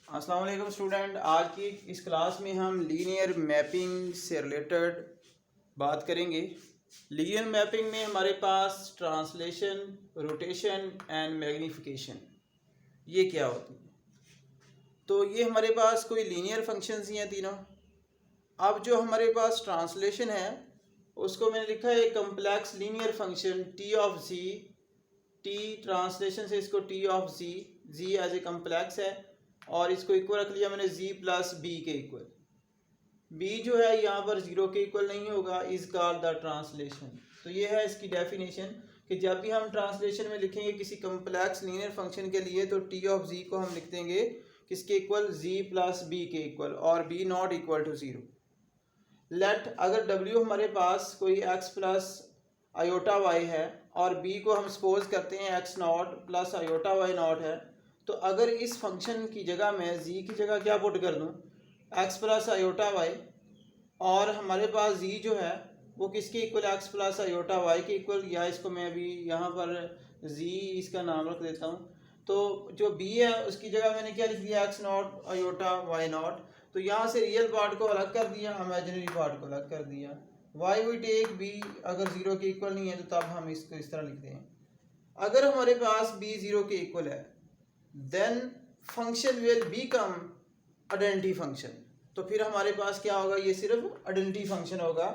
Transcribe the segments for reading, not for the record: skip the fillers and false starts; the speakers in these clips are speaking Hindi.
अस्सलाम वालेकुम स्टूडेंट। आज की इस क्लास में हम लीनियर मैपिंग से रिलेटेड बात करेंगे। लीनियर मैपिंग में हमारे पास ट्रांसलेशन, रोटेशन एंड मैग्नीफिकेशन ये क्या होती है। तो ये हमारे पास कोई लीनियर फंक्शंस ही हैं तीनों। अब जो हमारे पास ट्रांसलेशन है उसको मैंने लिखा है complex linear function T of G. T translation से इसको T of G, G as a complex है और इसको इक्वल रख लिया मैंने जी प्लस बी के इक्वल। बी जो है यहाँ पर जीरो के इक्वल नहीं होगा, इज कॉल्ड द ट्रांसलेशन। तो ये है इसकी डेफिनेशन कि जब भी हम ट्रांसलेशन में लिखेंगे किसी कम्प्लेक्स लीनियर फंक्शन के लिए तो टी ऑफ जी को हम लिख देंगे किसके इक्वल, जी प्लस बी के इक्वल और B not equal to zero. Let अगर डब्ल्यू हमारे पास कोई एक्स प्लस आयोटा वाई है और बी को हम सपोज करते हैं X not plus iota Y not है, तो अगर इस फंक्शन की जगह मैं जी की जगह क्या पुट कर दूँ, एक्स प्लस आयोटा वाई, और हमारे पास जी जो है वो किसके equal, X plus iota Y के इक्वल, या इसको मैं अभी यहाँ पर जी इसका नाम रख देता हूँ। तो जो बी है उसकी जगह मैंने क्या लिख दिया, X not iota Y not. तो यहाँ से रियल पार्ट को अलग कर दिया, इमेजिनरी पार्ट को अलग कर दिया। वाई वी टेक बी अगर जीरो के इक्वल नहीं है तो तब हम इसको इस तरह लिखते हैं। अगर हमारे पास बी जीरो के इक्वल है then function will become identity function. तो फिर हमारे पास क्या होगा, ये सिर्फ आइडेंटिटी फंक्शन होगा।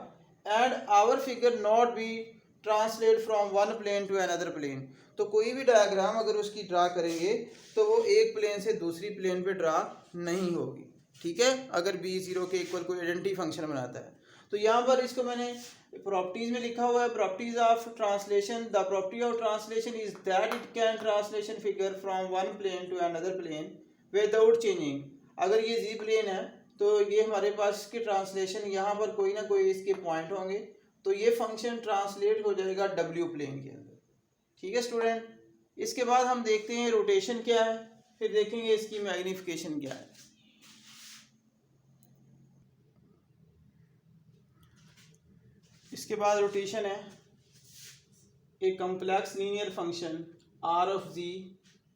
And our figure not be translate from one plane to another plane. तो कोई भी डायग्राम अगर उसकी ड्रा करेंगे तो वो एक प्लेन से दूसरी प्लेन पे ड्रा नहीं होगी। ठीक है, अगर बी जीरो के इक्वल कोई आइडेंटिटी फंक्शन बनाता है। तो यहाँ पर इसको मैंने प्रॉपर्टीज में लिखा हुआ है, properties of translation. The property of translation is that it can translation figure from one plane to another plane without changing. अगर ये जी प्लेन है तो ये हमारे पास इसके ट्रांसलेशन यहाँ पर कोई ना कोई इसके पॉइंट होंगे, तो ये फंक्शन ट्रांसलेट हो जाएगा डब्ल्यू प्लेन के अंदर। ठीक है स्टूडेंट, इसके बाद हम देखते हैं रोटेशन क्या है, फिर देखेंगे इसकी मैग्नीफिकेशन क्या है। इसके बाद रोटेशन है a complex linear function R of G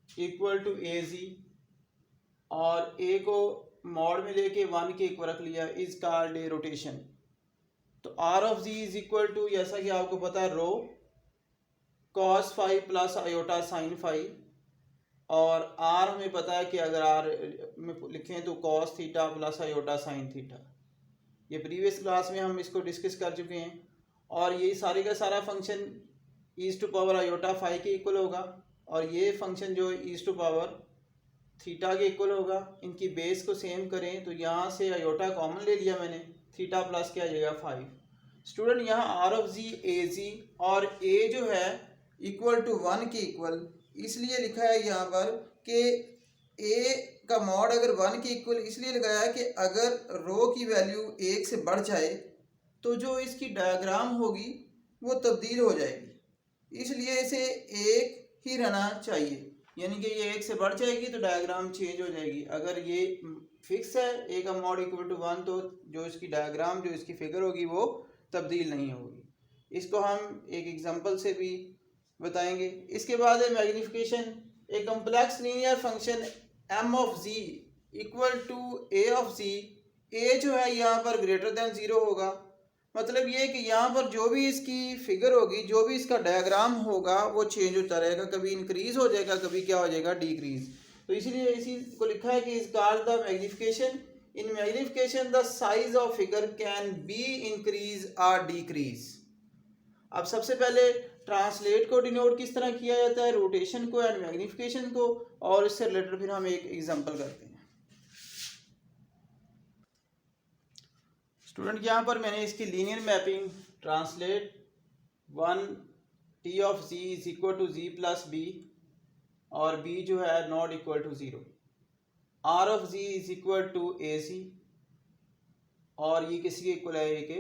equal to A G, और ए को मॉड में लेके वन के इक्वल रख लिया, इज कॉल्ड ए रोटेशन। तो R of G is equal to, जैसा कि आपको पता है, rho cos phi plus iota sine phi, और आर हमें पता है कि अगर आर में लिखें तो cos theta plus iota sine theta. ये प्रीवियस क्लास में हम इसको डिस्कस कर चुके हैं। और ये सारे का सारा function e to power iota phi के इक्वल होगा, और ये फंक्शन जो ईज टू पावर थीटा के इक्वल होगा। इनकी बेस को सेम करें तो यहाँ से आयोटा कॉमन ले लिया मैंने, थीटा प्लस क्या आ जाएगा 5। स्टूडेंट यहाँ are of G A G, और ए जो है इक्वल टू वन के इक्वल इसलिए लिखा है यहाँ पर कि ए का मॉड अगर वन के इक्वल इसलिए लगाया है कि अगर रो की वैल्यू एक से बढ़ जाए तो जो इसकी डायग्राम होगी वो तब्दील हो जाएगी, इसलिए इसे एक ही रहना चाहिए। यानी कि ये एक से बढ़ जाएगी तो डायग्राम चेंज हो जाएगी। अगर ये फिक्स है ए का मॉड इक्वल टू वन तो जो इसकी डायग्राम जो इसकी फिगर होगी वो तब्दील नहीं होगी। इसको हम एक एग्जांपल से भी बताएंगे। इसके बाद है magnification. A complex linear function M of G equal to A of G. A जो है यहाँ पर ग्रेटर देन ज़ीरो होगा, मतलब ये कि यहाँ पर जो भी इसकी फिगर होगी, जो भी इसका डायग्राम होगा वो चेंज होता रहेगा, कभी इंक्रीज हो जाएगा, कभी क्या हो जाएगा, डिक्रीज। तो इसीलिए इसी को लिखा है कि is called the magnification. In magnification the size of figure can be increase और डिक्रीज। अब सबसे पहले ट्रांसलेट को डिनोट किस तरह किया जाता है, रोटेशन को एंड मैग्नीफिकेशन को, और इससे रिलेटेड फिर हम एक एग्जांपल करते हैं। स्टूडेंट यहाँ पर मैंने इसकी linear mapping translate one T of G is equal to G plus B, और बी जो है not equal to zero, R of G is equal to A C, और ये किसी के इक्वल है, ए के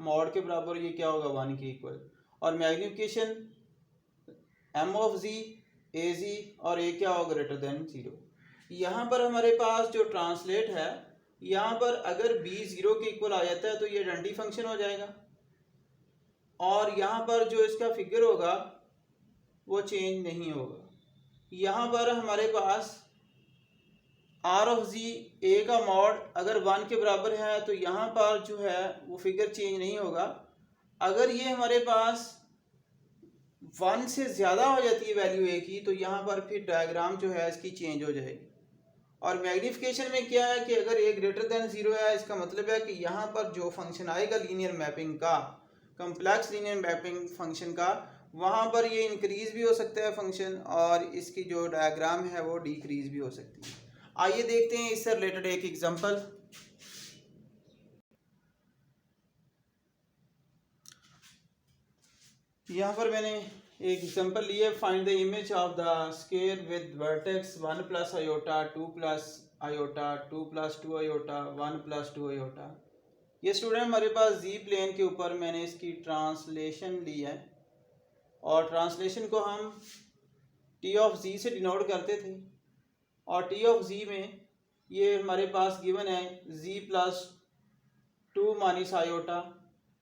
मॉड के बराबर, ये क्या होगा वन के इक्वल, और magnification M of G A G, और ए क्या होगा ग्रेटर देन ज़ीरो। यहाँ पर हमारे पास जो ट्रांसलेट है, यहाँ पर अगर बी ज़ीरो के इक्वल आ जाता है तो ये आइडेंटिटी फंक्शन हो जाएगा, और यहाँ पर जो इसका फिगर होगा वो चेंज नहीं होगा। यहाँ पर हमारे पास आर ऑफ जी ए का मॉड अगर 1 के बराबर है तो यहाँ पर जो है वो फिगर चेंज नहीं होगा। अगर ये हमारे पास 1 से ज़्यादा हो जाती है वैल्यू ए की तो यहाँ पर फिर डायग्राम जो है इसकी चेंज हो जाएगी। और मैग्निफिकेशन में क्या है कि अगर ए ग्रेटर देन 0 है, इसका मतलब है कि यहाँ पर जो फंक्शन आएगा लीनियर मैपिंग का, कम्प्लेक्स लीनियर मैपिंग फंक्शन का, वहाँ पर ये इंक्रीज भी हो सकता है फंक्शन और इसकी जो डायग्राम है वो डिक्रीज भी हो सकती है। आइए देखते हैं इससे रिलेटेड एक एग्जांपल। यहाँ पर मैंने एक एग्जांपल लिए, find the image of the square with vertex 1 plus iota 2 plus iota 2 plus 2 iota 1 plus 2 iota. ये स्टूडेंट हमारे पास जी प्लेन के ऊपर मैंने इसकी ट्रांसलेशन ली है और ट्रांसलेशन को हम टी ऑफ जी से डिनोट करते थे और टी ऑफ जी में ये हमारे पास गिवन है जी प्लस 2 माइनस आयोटा।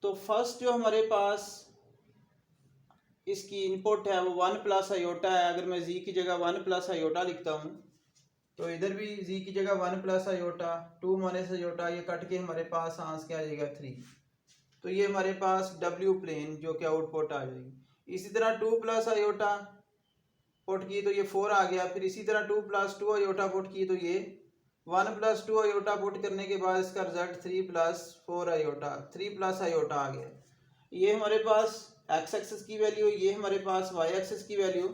तो फर्स्ट जो हमारे पास इसकी इनपुट है वो 1 प्लस आयोटा है। अगर मैं जी की जगह 1 प्लस आयोटा लिखता हूँ तो इधर भी जी की जगह 1 प्लस आयोटा 2 माइनस आयोटा, ये कट के हमारे पास आंसर क्या आ जाएगा 3। तो ये हमारे पास डब्ल्यू प्लेन जो कि आउटपुट आ जाएगी। इसी तरह 2 प्लस आयोटा पुट की तो ये 4 आ गया। फिर इसी तरह 2 प्लस 2 आयोटा पुट की तो ये 1 प्लस 2 आयोटा पुट करने के बाद इसका result 3 plus 4 iota 3 plus iota आ गया। ये हमारे पास एक्स एक्सिस की वैल्यू, ये हमारे पास वाई एक्सिस की वैल्यू।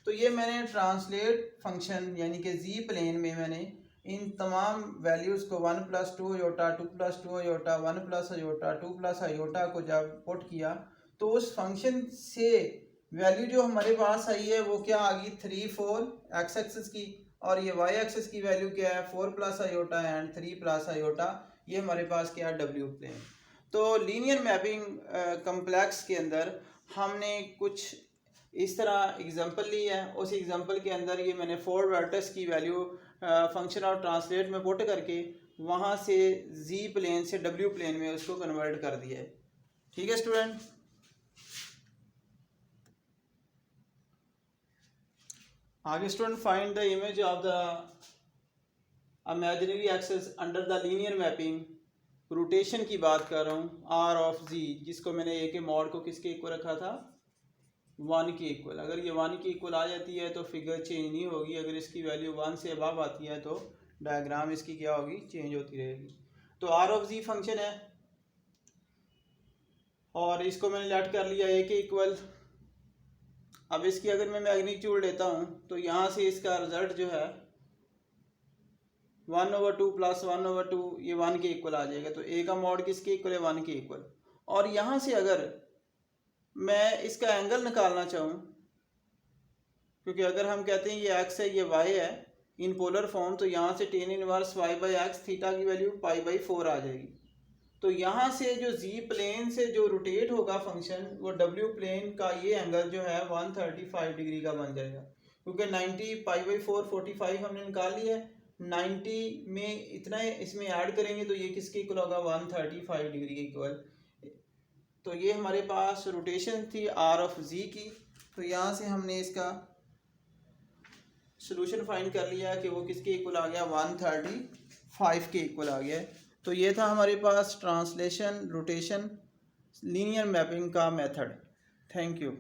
तो ये मैंने ट्रांसलेट फंक्शन यानी कि जी प्लेन में मैंने इन तमाम वैल्यूज़ को 1 plus 2 iota 2 plus 2 iota 1 plus iota 2 plus iota को जब पुट किया तो उस फंक्शन से वैल्यू जो हमारे पास आई है वो क्या आ गई 3 4 एक्स एक्सिस की, और ये वाई एक्सिस की वैल्यू क्या है 4 plus iota and 3 plus iota. ये हमारे पास क्या है डब्ल्यू प्लेन। तो लीनियर मैपिंग कम्प्लेक्स के अंदर हमने कुछ इस तरह एग्जांपल ली है। उस एग्जांपल के अंदर ये मैंने 4 वर्टेक्स की वैल्यू फंक्शन ऑफ ट्रांसलेट में पुट करके वहाँ से जी प्लेन से डब्ल्यू प्लेन में उसको कन्वर्ट कर दिया है। ठीक है स्टूडेंट। आगे student find the image of the imaginary axis under the linear mapping. Rotation की बात कर रहा हूँ आर ऑफ जी, जिसको मैंने ए के मॉड को किसके इक्वल रखा था 1 के इक्वल। अगर ये 1 के इक्वल आ जाती है तो फिगर चेंज नहीं होगी। अगर इसकी वैल्यू 1 से अबव आती है तो डायग्राम इसकी क्या होगी चेंज होती रहेगी। तो आर ऑफ जी फंक्शन है और इसको मैंने लेट कर लिया ए के इक्वल। अब इसकी अगर मैं मैग्नीट्यूड लेता हूँ तो यहाँ से इसका रिजल्ट जो है 1/2 प्लस 1/2 ये 1 के इक्वल आ जाएगा। तो ए का मॉड किसके इक्वल है 1 के इक्वल। और यहाँ से अगर मैं इसका एंगल निकालना चाहूँ, क्योंकि अगर हम कहते हैं ये एक्स है ये वाई है इन पोलर फॉर्म, तो यहाँ से tan inverse Y by X theta की वैल्यू π/4 आ जाएगी। तो यहाँ से जो जी प्लेन से जो रोटेट होगा फंक्शन वो डब्ल्यू प्लेन का ये एंगल जो है 135 डिग्री का बन जाएगा, क्योंकि 90 π/4 45 हमने निकाल लिया है। 90 में इतना इसमें ऐड करेंगे तो ये किसके इक्वल होगा 135 डिग्री के इक्वल। तो ये हमारे पास रोटेशन थी आर ऑफ जी की। तो यहाँ से हमने इसका सोल्यूशन फाइंड कर लिया कि वो किसके इक्वल आ गया 135 के इक्वल आ गया। तो ये था हमारे पास ट्रांसलेशन रोटेशन लीनियर मैपिंग का मेथड। Thank you.